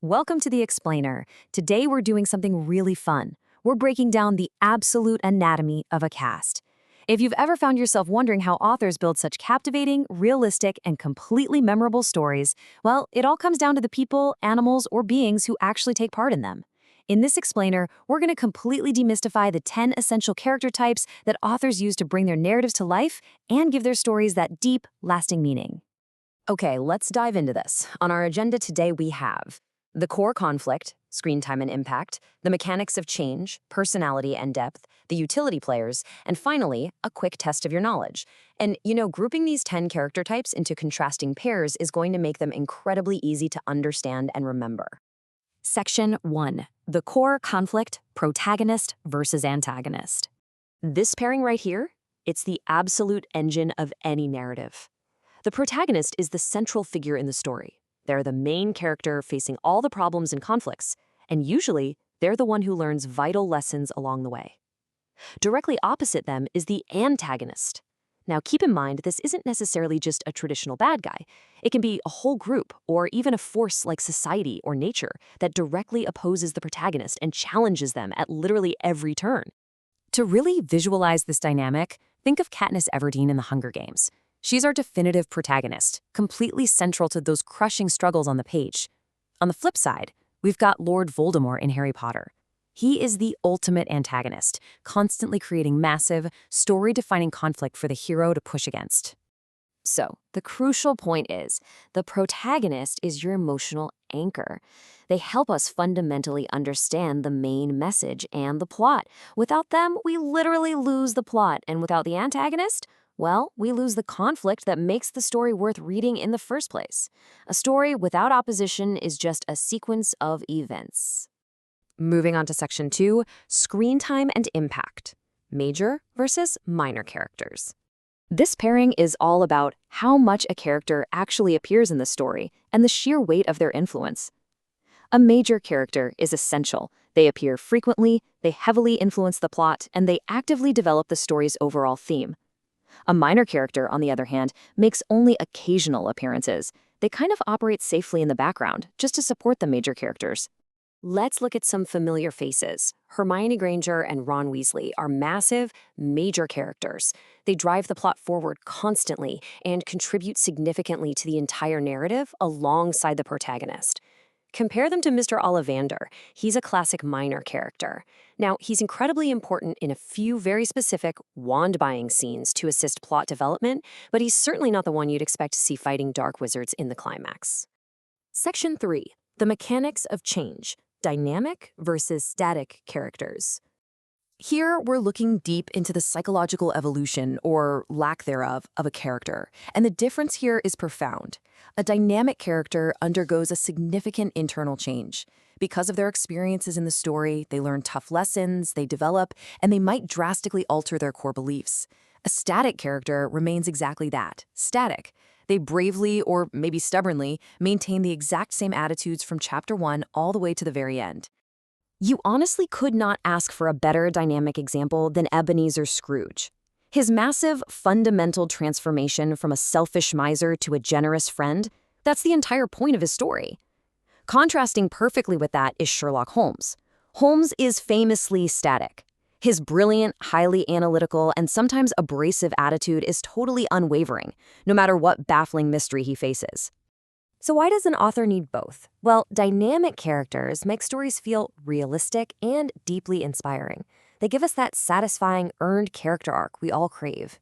Welcome to The Explainer. Today we're doing something really fun. We're breaking down the absolute anatomy of a cast. If you've ever found yourself wondering how authors build such captivating, realistic, and completely memorable stories, well, it all comes down to the people, animals, or beings who actually take part in them. In this explainer, we're going to completely demystify the 10 essential character types that authors use to bring their narratives to life and give their stories that deep, lasting meaning. Okay, let's dive into this. On our agenda today, we have the core conflict, screen time and impact, the mechanics of change, personality and depth, the utility players, and finally, a quick test of your knowledge. And, grouping these 10 character types into contrasting pairs is going to make them incredibly easy to understand and remember. Section 1. The core conflict, protagonist versus antagonist. This pairing right here, it's the absolute engine of any narrative. The protagonist is the central figure in the story. They're the main character facing all the problems and conflicts, and usually, they're the one who learns vital lessons along the way. Directly opposite them is the antagonist. Now, keep in mind, this isn't necessarily just a traditional bad guy. It can be a whole group, or even a force like society or nature that directly opposes the protagonist and challenges them at literally every turn. To really visualize this dynamic, think of Katniss Everdeen in The Hunger Games. She's our definitive protagonist, completely central to those crushing struggles on the page. On the flip side, we've got Lord Voldemort in Harry Potter. He is the ultimate antagonist, constantly creating massive, story-defining conflict for the hero to push against. So, the crucial point is, the protagonist is your emotional anchor. They help us fundamentally understand the main message and the plot. Without them, we literally lose the plot, and without the antagonist, well, we lose the conflict that makes the story worth reading in the first place. A story without opposition is just a sequence of events. Moving on to Section 2, screen time and impact. Major versus minor characters. This pairing is all about how much a character actually appears in the story and the sheer weight of their influence. A major character is essential. They appear frequently, they heavily influence the plot, and they actively develop the story's overall theme. A minor character, on the other hand, makes only occasional appearances. They kind of operate safely in the background, just to support the major characters. Let's look at some familiar faces. Hermione Granger and Ron Weasley are massive, major characters. They drive the plot forward constantly and contribute significantly to the entire narrative alongside the protagonist. Compare them to Mr. Ollivander. He's a classic minor character. Now, he's incredibly important in a few very specific wand-buying scenes to assist plot development, but he's certainly not the one you'd expect to see fighting dark wizards in the climax. Section 3. The mechanics of change. Dynamic versus static characters. Here, we're looking deep into the psychological evolution, or lack thereof, of a character, and the difference here is profound. A dynamic character undergoes a significant internal change. Because of their experiences in the story, they learn tough lessons, they develop, and they might drastically alter their core beliefs. A static character remains exactly that, static. They bravely, or maybe stubbornly, maintain the exact same attitudes from Chapter 1 all the way to the very end. You honestly could not ask for a better dynamic example than Ebenezer Scrooge. His massive, fundamental transformation from a selfish miser to a generous friend, that's the entire point of his story. Contrasting perfectly with that is Sherlock Holmes. Holmes is famously static. His brilliant, highly analytical, and sometimes abrasive attitude is totally unwavering, no matter what baffling mystery he faces. So why does an author need both? Well, dynamic characters make stories feel realistic and deeply inspiring. They give us that satisfying, earned character arc we all crave.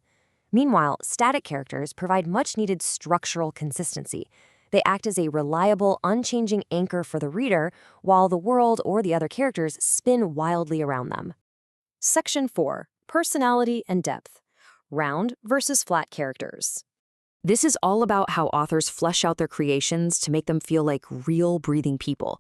Meanwhile, static characters provide much-needed structural consistency. They act as a reliable, unchanging anchor for the reader, while the world or the other characters spin wildly around them. Section 4. Personality and depth. Round versus flat characters. This is all about how authors flesh out their creations to make them feel like real, breathing people.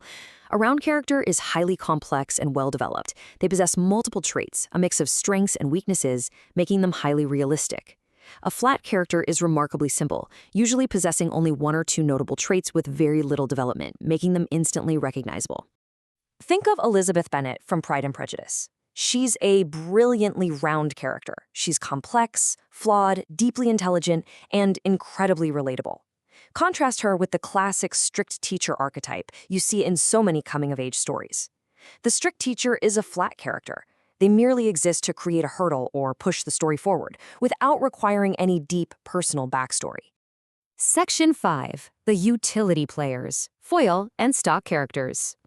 A round character is highly complex and well-developed. They possess multiple traits, a mix of strengths and weaknesses, making them highly realistic. A flat character is remarkably simple, usually possessing only one or two notable traits with very little development, making them instantly recognizable. Think of Elizabeth Bennet from Pride and Prejudice. She's a brilliantly round character. She's complex, flawed, deeply intelligent, and incredibly relatable. Contrast her with the classic strict teacher archetype you see in so many coming-of-age stories. The strict teacher is a flat character. They merely exist to create a hurdle or push the story forward, without requiring any deep personal backstory. Section 5. The Utility Players, Foil and Stock Characters.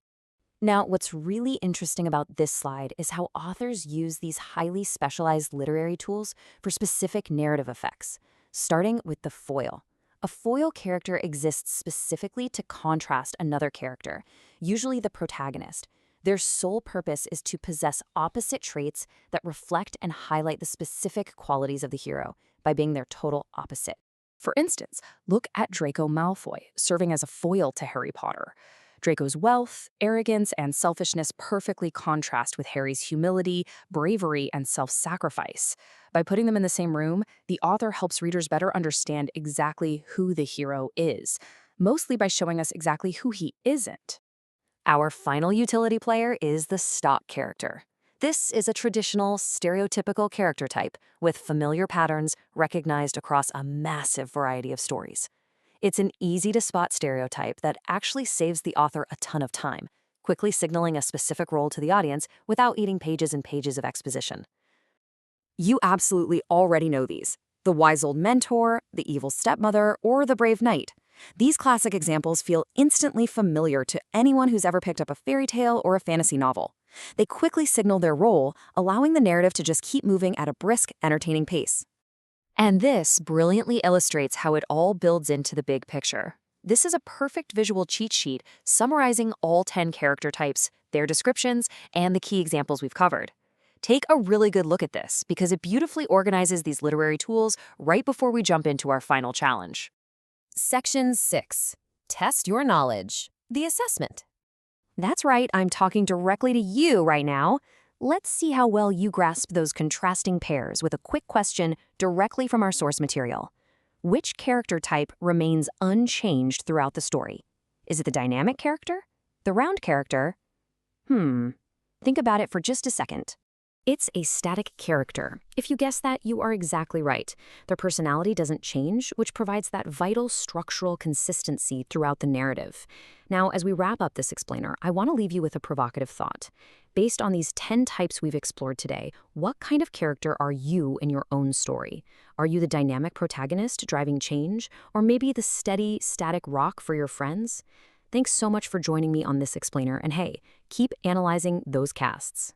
Now, what's really interesting about this slide is how authors use these highly specialized literary tools for specific narrative effects, starting with the foil. A foil character exists specifically to contrast another character, usually the protagonist. Their sole purpose is to possess opposite traits that reflect and highlight the specific qualities of the hero by being their total opposite. For instance, look at Draco Malfoy, serving as a foil to Harry Potter. Draco's wealth, arrogance, and selfishness perfectly contrast with Harry's humility, bravery, and self-sacrifice. By putting them in the same room, the author helps readers better understand exactly who the hero is, mostly by showing us exactly who he isn't. Our final utility player is the stock character. This is a traditional, stereotypical character type with familiar patterns recognized across a massive variety of stories. It's an easy-to-spot stereotype that actually saves the author a ton of time, quickly signaling a specific role to the audience without eating pages and pages of exposition. You absolutely already know these: the wise old mentor, the evil stepmother, or the brave knight. These classic examples feel instantly familiar to anyone who's ever picked up a fairy tale or a fantasy novel. They quickly signal their role, allowing the narrative to just keep moving at a brisk, entertaining pace. And this brilliantly illustrates how it all builds into the big picture. This is a perfect visual cheat sheet summarizing all 10 character types, their descriptions, and the key examples we've covered. Take a really good look at this because it beautifully organizes these literary tools right before we jump into our final challenge. Section 6. Test your knowledge. The assessment. That's right, I'm talking directly to you right now. Let's see how well you grasp those contrasting pairs with a quick question directly from our source material. Which character type remains unchanged throughout the story? Is it the dynamic character? The round character? Think about it for just a second. It's a static character. If you guess that, you are exactly right. Their personality doesn't change, which provides that vital structural consistency throughout the narrative. Now, as we wrap up this explainer, I want to leave you with a provocative thought. Based on these 10 types we've explored today, what kind of character are you in your own story? Are you the dynamic protagonist driving change, or maybe the steady, static rock for your friends? Thanks so much for joining me on this explainer, and hey, keep analyzing those casts.